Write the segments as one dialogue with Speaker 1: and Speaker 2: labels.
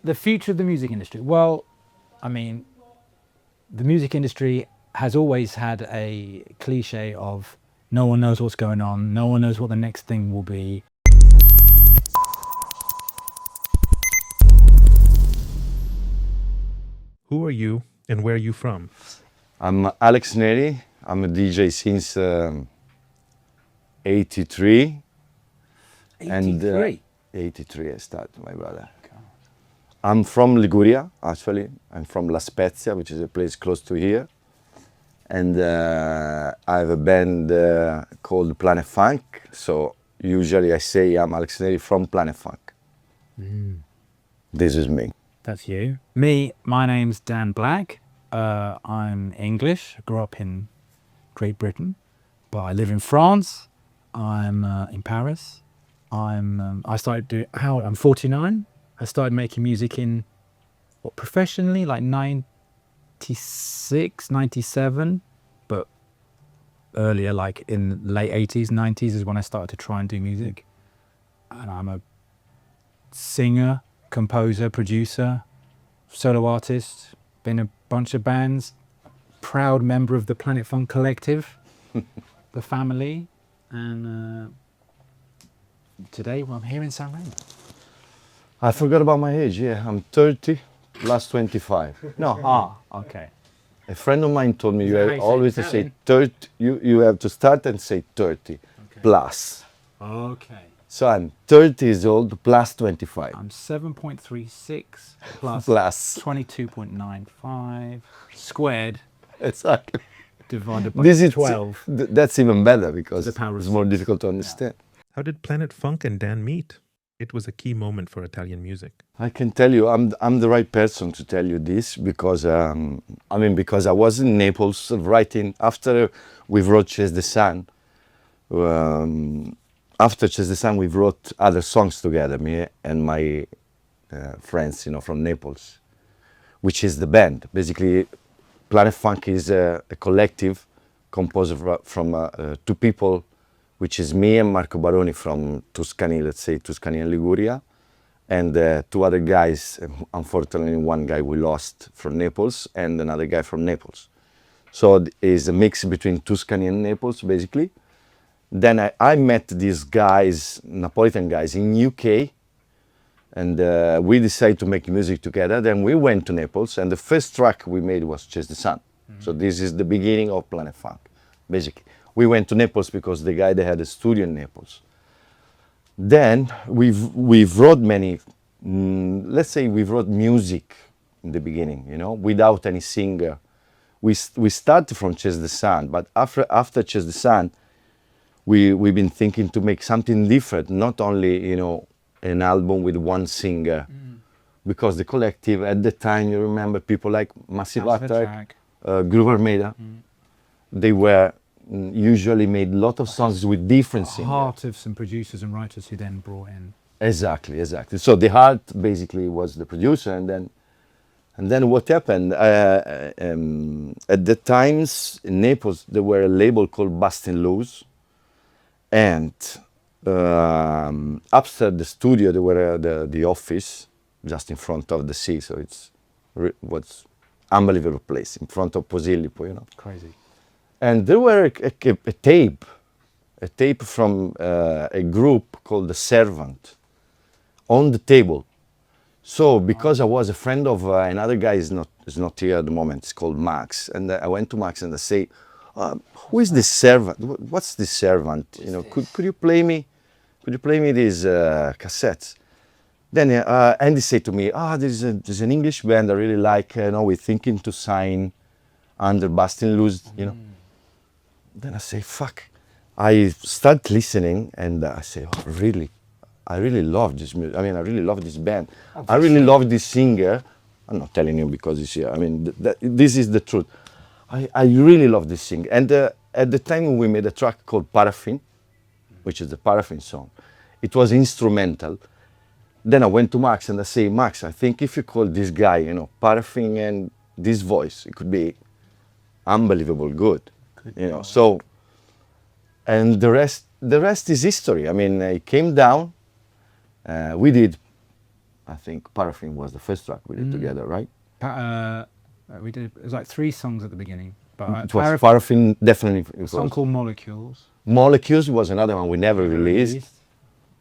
Speaker 1: The future of the music industry. Well, I mean, the music industry has always had a cliche of no one knows what's going on, no one knows what the next thing will be.
Speaker 2: Who are you and where are you from?
Speaker 3: I'm Alex Neri. I'm a DJ since 83.
Speaker 1: 83?
Speaker 3: 83 I started, my brother. I'm from Liguria, actually. I'm from La Spezia, which is a place close to here. And I have a band called Planet Funk. So usually I say I'm Alex Neri from Planet Funk. This is me.
Speaker 1: That's you. Me, my name's Dan Black. I'm English. I grew up in Great Britain, but I live in France. I'm in Paris. I'm 49. I started making music in, professionally, like 96, 97, but earlier, like in late 80s, 90s is when I started to try and do music. And I'm a singer, composer, producer, solo artist, been in a bunch of bands, proud member of the Planet Funk Collective, the family, and today, well, I'm here in San Remo.
Speaker 3: I forgot about my age, yeah. I'm 30 plus 25. No,
Speaker 1: Okay.
Speaker 3: a friend of mine told me you
Speaker 1: How
Speaker 3: have
Speaker 1: you say
Speaker 3: always to say
Speaker 1: Italian?
Speaker 3: 30, you have to start and say 30 plus.
Speaker 1: Okay.
Speaker 3: So I'm 30 years old plus 25.
Speaker 1: I'm 7.36 plus
Speaker 3: Plus.
Speaker 1: 22.95 squared
Speaker 3: Exactly.
Speaker 1: divided by
Speaker 3: This is
Speaker 1: 12.
Speaker 3: That's even better because
Speaker 1: The power of
Speaker 3: it's more difficult to understand.
Speaker 2: How did Planet Funk and Dan meet? It was a key moment for Italian music.
Speaker 3: I can tell you, I'm the right person to tell you this because because I was in Naples writing after we wrote Chase the Sun. After Chase the Sun, we wrote other songs together, me and my friends, from Naples, which is the band. Basically, Planet Funk is a collective composed from two people, which is me and Marco Baroni from Tuscany, let's say Tuscany and Liguria, and two other guys. Unfortunately, one guy we lost from Naples and another guy from Naples. So it's a mix between Tuscany and Naples, basically. Then I met these guys, Napolitan guys, in UK, and we decided to make music together. Then we went to Naples, and the first track we made was Chase the Sun. So this is the beginning of Planet Funk, basically. We went to Naples because the guy, they had a studio in Naples. Then we wrote many, let's say we wrote music in the beginning, without any singer. We started from Chase the Sun, but after Chase the Sun, we've been thinking to make something different, not only, an album with one singer. Because the collective, at the time, you remember people like Massive Attack, Groover Maida, they were usually made a lot of songs with different singers.
Speaker 1: Heart of some producers and writers who then brought in.
Speaker 3: Exactly. So the heart basically was the producer, and then what happened? At the times in Naples, there were a label called Bustin' Loose, and upstairs the studio, there were the office just in front of the sea. So was unbelievable place in front of Posillipo,
Speaker 1: Crazy.
Speaker 3: And there were a tape from a group called The Servant on the table. So because I was a friend of another guy is not here at the moment, it's called Max, and I went to Max and I say, who is this Servant? What's this Servant? Could you play me these cassettes? Then Andy said to me, there's an English band I really like. We're thinking to sign under Bustin' Loose, Then I say, fuck. I start listening and I say, really? I really love this music. I really love this band. I really love this singer. I'm not telling you because he's here. This is the truth. I really love this singer. And at the time we made a track called Paraffin, which is the Paraffin song. It was instrumental. Then I went to Max and I say, Max, I think if you call this guy, Paraffin and this voice, it could be unbelievable good. So, and the rest is history. It came down. We did, I think Paraffin was the first track we did together, right?
Speaker 1: We did, it was like 3 songs at the beginning. But
Speaker 3: It was Paraffin, definitely. It
Speaker 1: a song
Speaker 3: was.
Speaker 1: called Molecules.
Speaker 3: Molecules was another one we never released.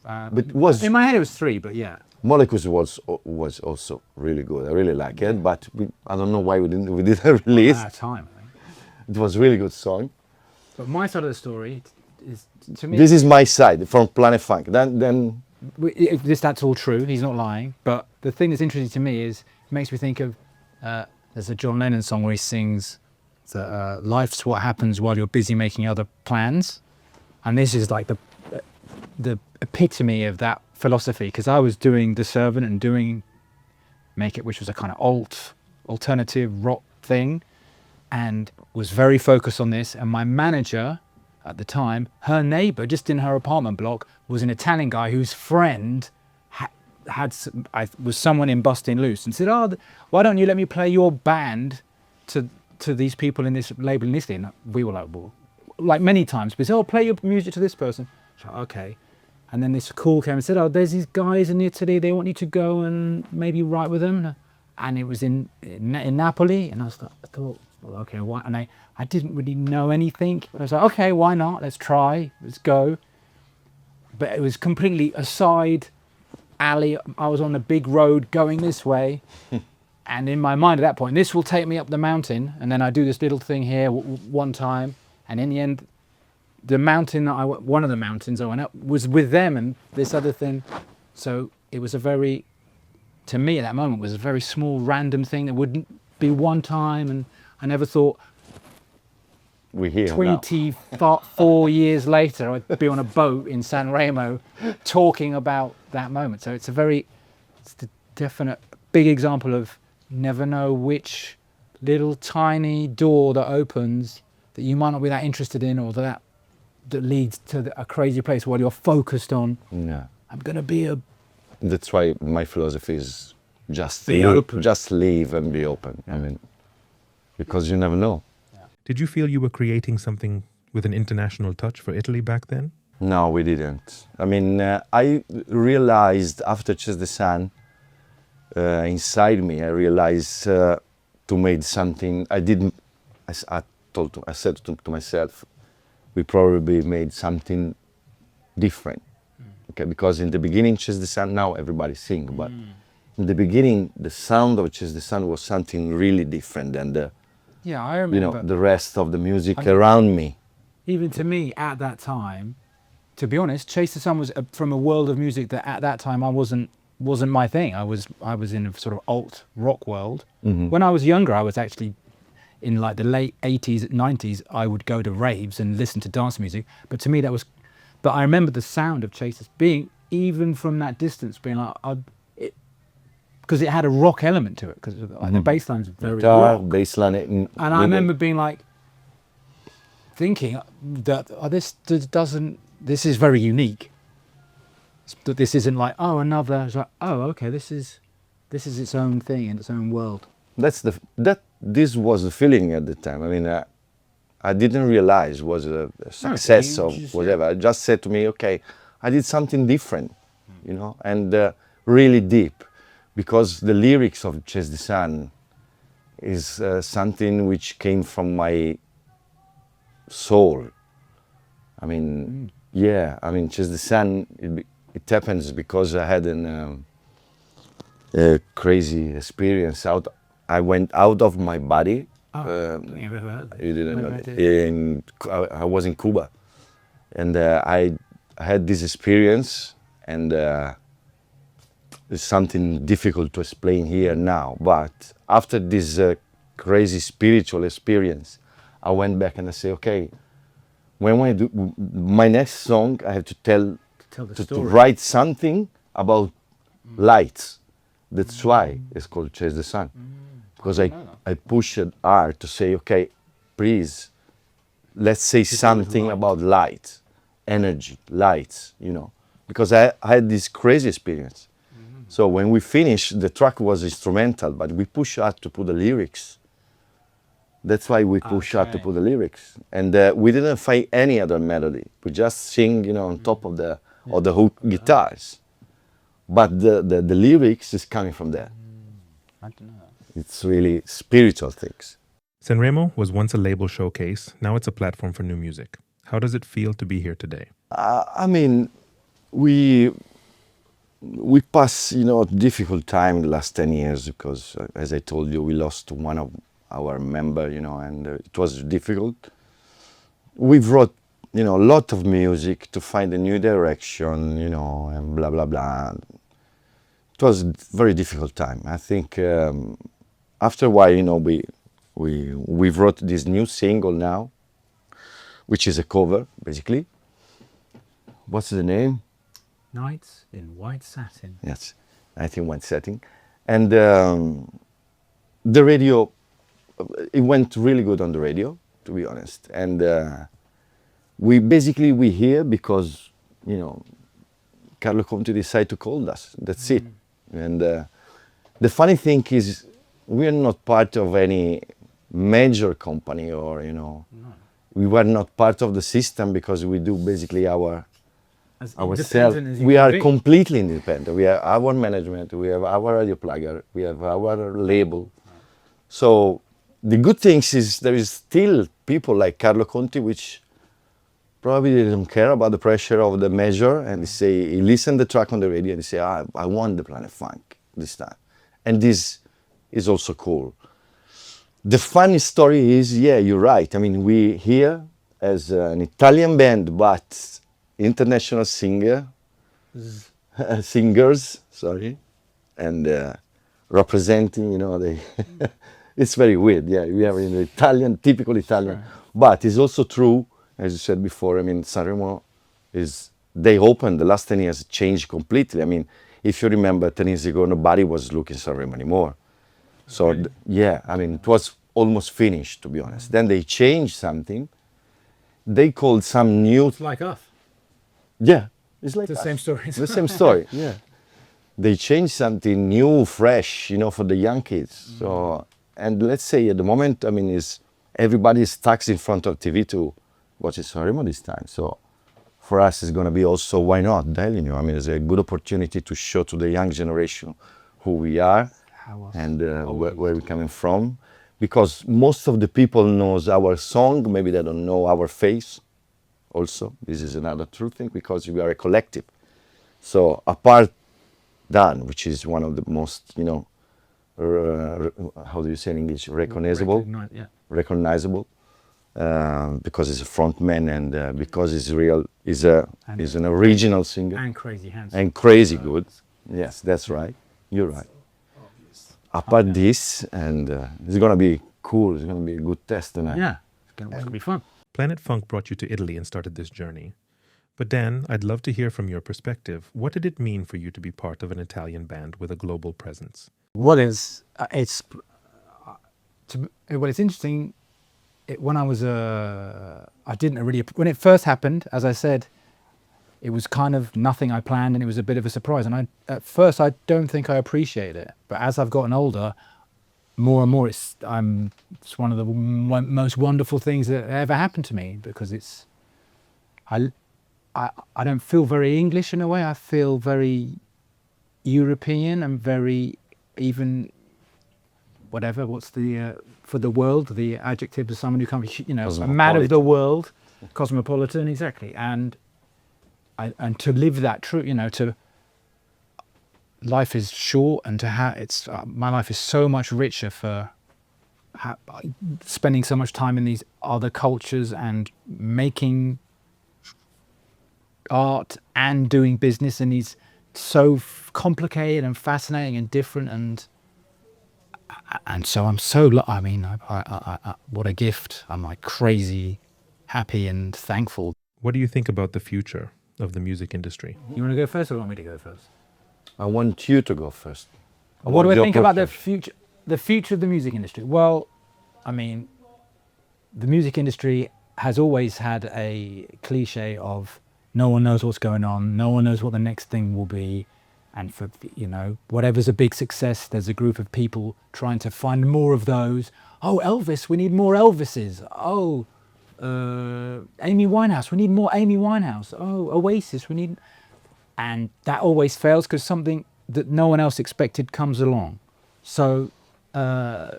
Speaker 3: But it was,
Speaker 1: in my head it was 3, but yeah.
Speaker 3: Molecules was also really good. I really like it, but I don't know why we didn't release.
Speaker 1: At time, I think.
Speaker 3: It was a really good song.
Speaker 1: But my side of the story is, to me,
Speaker 3: This is my side from Planet Funk. Then
Speaker 1: that's all true. He's not lying. But the thing that's interesting to me is it makes me think of there's a John Lennon song where he sings that life's what happens while you're busy making other plans, and this is like the epitome of that philosophy, because I was doing The Servant and doing Make It, which was a kind of alternative rock thing, and was very focused on this. And my manager at the time, her neighbour just in her apartment block was an Italian guy whose friend was someone in Busting Loose, and said, "Oh, why don't you let me play your band to these people in this label in Italy?" And we were like, well, like many times, we said, "Oh, play your music to this person." So, okay. And then this call came and said, "Oh, there's these guys in Italy, they want you to go and maybe write with them." And it was in Napoli, and I thought, well, okay, why? And I didn't really know anything. I was like, okay, why not? Let's try, let's go. But it was completely a side alley. I was on a big road going this way. And in my mind at that point, this will take me up the mountain. And then I do this little thing here one time. And in the end, the mountain one of the mountains I went up was with them and this other thing. So it was to me at that moment, was a very small random thing that wouldn't be one time. And I never thought
Speaker 3: we're here
Speaker 1: 24 years later, I'd be on a boat in San Remo talking about that moment. So it's the definite big example of never know which little tiny door that opens that you might not be that interested in, or that leads to a crazy place while you're focused on,
Speaker 3: yeah,
Speaker 1: I'm going to be a...
Speaker 3: That's why my philosophy is just
Speaker 1: Be open.
Speaker 3: Just leave and be open. I mean, because you never know.
Speaker 2: Did you feel you were creating something with an international touch for Italy back then?
Speaker 3: No, we didn't. I mean, I realized after Chase the Sun, inside me, I realized to make something. I said to myself, we probably made something different. Okay, because in the beginning, Chase the Sun, now everybody sing, but in the beginning, the sound of Chase the Sun was something really different than
Speaker 1: I remember.
Speaker 3: The rest of the music around me.
Speaker 1: Even to me at that time, to be honest, Chase the Sun was from a world of music that at that time I wasn't my thing. I was in a sort of alt rock world. Mm-hmm. When I was younger, I was actually in like the late 80s, 90s, I would go to raves and listen to dance music. But to me, but I remember the sound of Chase being, even from that distance, being like, because it had a rock element to it, because the bass line's very rock.
Speaker 3: Bass line.
Speaker 1: And I remember being like, thinking that this is very unique. That this isn't like, another. It's like, okay, this is its own thing in its own world.
Speaker 3: This was the feeling at the time. I mean, I didn't realize was a success or whatever. I just said to me, okay, I did something different, and really deep, because the lyrics of Chase the Sun is something which came from my soul. I mean, Chase the Sun, it happens because I had a crazy experience I went out of my body. You didn't know. I was in Cuba, and I had this experience, and it's something difficult to explain here now. But after this crazy spiritual experience, I went back and I say, okay, when I do my next song, I have to to write something about light. That's why it's called Chase the Sun. Because I pushed hard to say, okay, please, let's say something about light, energy, light, because I had this crazy experience. Mm-hmm. So when we finished, the track was instrumental, but we pushed hard to put the lyrics. That's why we pushed hard to put the lyrics. And we didn't find any other melody. We just sing, on top of the hook guitars. but the lyrics is coming from there.
Speaker 1: I don't know.
Speaker 3: It's really spiritual things.
Speaker 2: Sanremo was once a label showcase. Now it's a platform for new music. How does it feel to be here today?
Speaker 3: I mean, we passed, a difficult time in the last 10 years because, as I told you, we lost one of our member, and it was difficult. We wrote, a lot of music to find a new direction, and blah, blah, blah. It was a very difficult time. I think after a while, we wrote this new single now, which is a cover, basically. What's the name?
Speaker 1: Nights in White Satin.
Speaker 3: Yes, I think White Satin. And the radio, it went really good on the radio, to be honest. And we hear because, Carlo Conti decided to call us. That's it. And the funny thing is, we are not part of any major company or, we were not part of the system because we do basically ourselves. We are completely independent. We have our management, we have our radio plugger, we have our label. So the good thing is there is still people like Carlo Conti, which probably don't care about the pressure of the measure, and he listen the track on the radio and they say, I want the Planet Funk this time. And this is also cool. The funny story is, yeah, you're right. I mean, we here as an Italian band, but international singers, and representing, it's very weird. Yeah, we are in Italian, typical Italian. Sure. But it's also true, as you said before, I mean, Sanremo they opened, the last 10 years changed completely. I mean, if you remember 10 years ago, nobody was looking Sanremo anymore. So, it was almost finished, to be honest. Then they changed something. They called some new...
Speaker 1: It's like us.
Speaker 3: Yeah, it's like
Speaker 1: the same story.
Speaker 3: The same story, yeah. They changed something new, fresh, for the young kids. So, and let's say at the moment, everybody is stuck in front of TV to watch Sanremo this time. So for us, it's going to be also, why not, telling you? It's a good opportunity to show to the young generation who we are and where we're coming from. Because most of the people knows our song, maybe they don't know our face. Also, this is another true thing because we are a collective. So apart Dan, which is one of the most, how do you say in English, recognizable, because he's a front man and because he's real, he's an original singer
Speaker 1: and crazy handsome
Speaker 3: and crazy good. Yes, that's right. You're right. Apart this, and it's gonna be cool. It's gonna be a good test tonight.
Speaker 1: Yeah, it's gonna be fun.
Speaker 2: Planet Funk brought you to Italy and started this journey. But Dan, I'd love to hear from your perspective. What did it mean for you to be part of an Italian band with a global presence?
Speaker 1: It's interesting. When I was I didn't really, when it first happened, as I said, it was kind of nothing I planned and it was a bit of a surprise. And at first, I don't think I appreciate it. But as I've gotten older, more and more, it's one of the most wonderful things that ever happened to me because I don't feel very English in a way. I feel very European and very even whatever. What's the for the world? The adjective of someone who comes, a man of the world, cosmopolitan, exactly. And to live that true, to life is short, and to have my life is so much richer for spending so much time in these other cultures and making art and doing business, and he's so complicated and fascinating and different, and so I'm so what a gift. I'm like crazy happy and thankful.
Speaker 2: What do you think about the future of the music industry?
Speaker 1: You want to go first or want me to go first?
Speaker 3: I want you to go first.
Speaker 1: What do I think about the future of the music industry? Well, the music industry has always had a cliche of no one knows what's going on, no one knows what the next thing will be, and for whatever's a big success, there's a group of people trying to find more of those. Oh, Elvis, we need more Elvises. Oh, Amy Winehouse, we need more Amy Winehouse. Oh, Oasis, we need, And that always fails because something that no one else expected comes along. So, I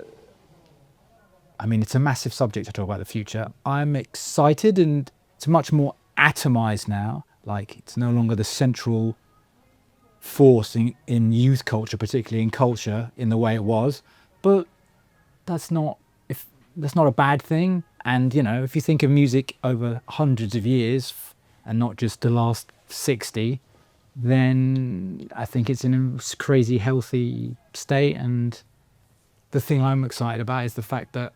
Speaker 1: mean, it's a massive subject to talk about the future. I'm excited, and it's much more atomized now. Like, it's no longer the central force in youth culture, particularly in culture, in the way it was. But that's not a bad thing. And, you know, if you think of music over hundreds of years and not just the last 60, then I think it's in a crazy healthy state. And the thing I'm excited about is the fact that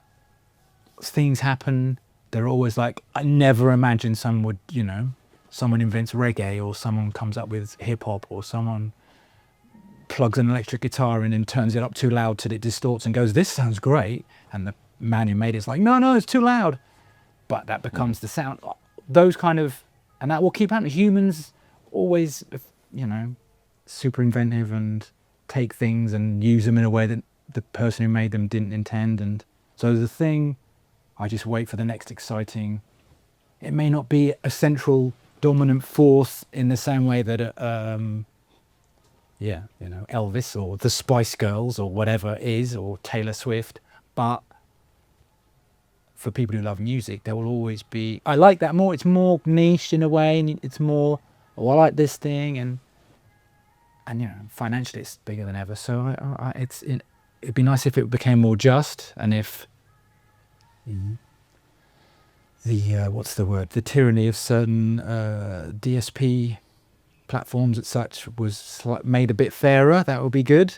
Speaker 1: things happen. They're always like, I never imagined someone would, you know, someone invents reggae, or someone comes up with hip hop, or someone plugs an electric guitar in and turns it up too loud till it distorts and goes, this sounds great. And the man who made it's like, no, it's too loud. But that becomes the sound. Those kind of, and that will keep happening. Humans always, you know, super inventive and take things and use them in a way that the person who made them didn't intend. And so the thing, I just wait for the next exciting. It may not be a central dominant force in the same way that, you know, Elvis or the Spice Girls or whatever is, or Taylor Swift. But for people who love music, there will always be. I like that more. It's more niche in a way, and it's more. Oh, I like this thing, and you know, financially it's bigger than ever. So it'd be nice if it became more just, and if the what's the word? The tyranny of certain DSP platforms and such was made a bit fairer. That would be good.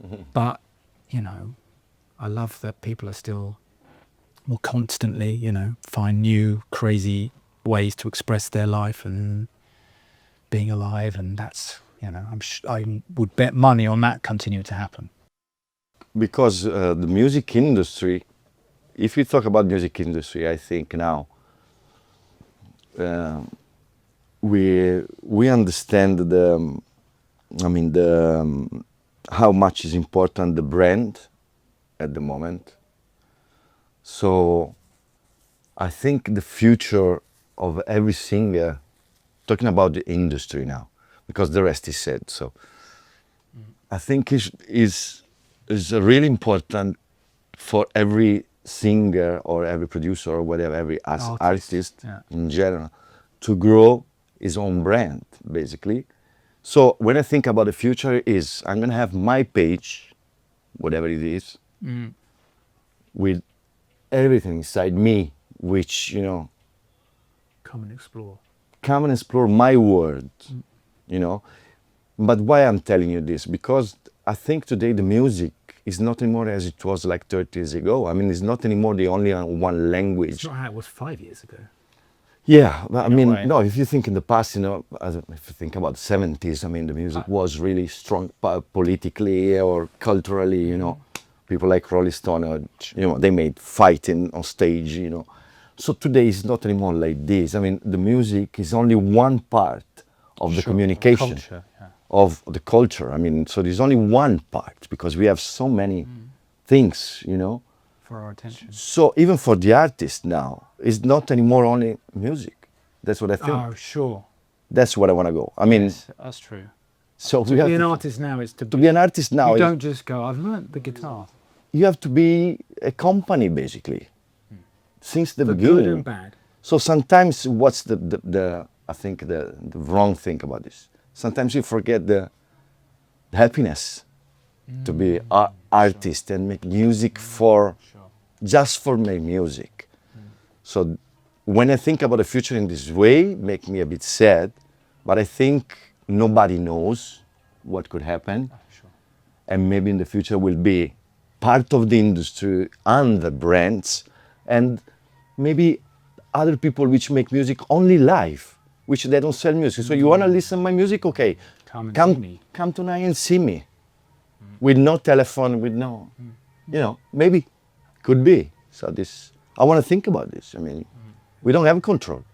Speaker 1: Mm-hmm. But you know, I love that people are still will constantly, you know, find new crazy ways to express their life and being alive, and that's, you know, I would bet money on that continue to happen.
Speaker 3: Because the music industry, if you talk about music industry, I think now we understand how much is important the brand at the moment. So I think the future of every singer, talking about the industry now, because the rest is said. So I think is really important for every singer or every producer or whatever, every artist in general, to grow his own brand, basically. So when I think about the future is, I'm going to have my page, whatever it is, with everything inside me, which, you know,
Speaker 1: come and explore
Speaker 3: my world, you know. But why I'm telling you this? Because I think today the music is not anymore as it was like 30 years ago. I mean, it's not anymore the only one language.
Speaker 1: It's not how it was 5 years ago.
Speaker 3: Yeah, but I mean, no, if you think in the past, you know, if you think about the 70s, I mean, the music was really strong politically or culturally, you know. People like Rolling Stone, you know, they made fighting on stage, you know. So today it's not anymore like this. I mean, the music is only one part of the communication,
Speaker 1: culture,
Speaker 3: of the culture. I mean, so there's only one part because we have so many things, you know.
Speaker 1: For our attention.
Speaker 3: So even for the artist now, it's not anymore only music. That's what I think.
Speaker 1: Oh, sure.
Speaker 3: That's what I want to go. I mean,
Speaker 1: yes, that's true.
Speaker 3: So
Speaker 1: to be an artist now is
Speaker 3: to be an artist now.
Speaker 1: You don't just go, I've learnt the guitar.
Speaker 3: You have to be a company, basically, since the beginning.
Speaker 1: Good and bad.
Speaker 3: So sometimes what's the I think the wrong thing about this? Sometimes you forget the happiness to be an artist and make music just for make music. So when I think about the future in this way, make me a bit sad, but I think nobody knows what could happen. And maybe in the future will be part of the industry and the brands, and maybe other people which make music only live, which they don't sell music. So you want to listen to my music? Okay,
Speaker 1: come tonight
Speaker 3: and see me. With no telephone, with no, you know, maybe, could be. So this, I want to think about this. I mean, we don't have control.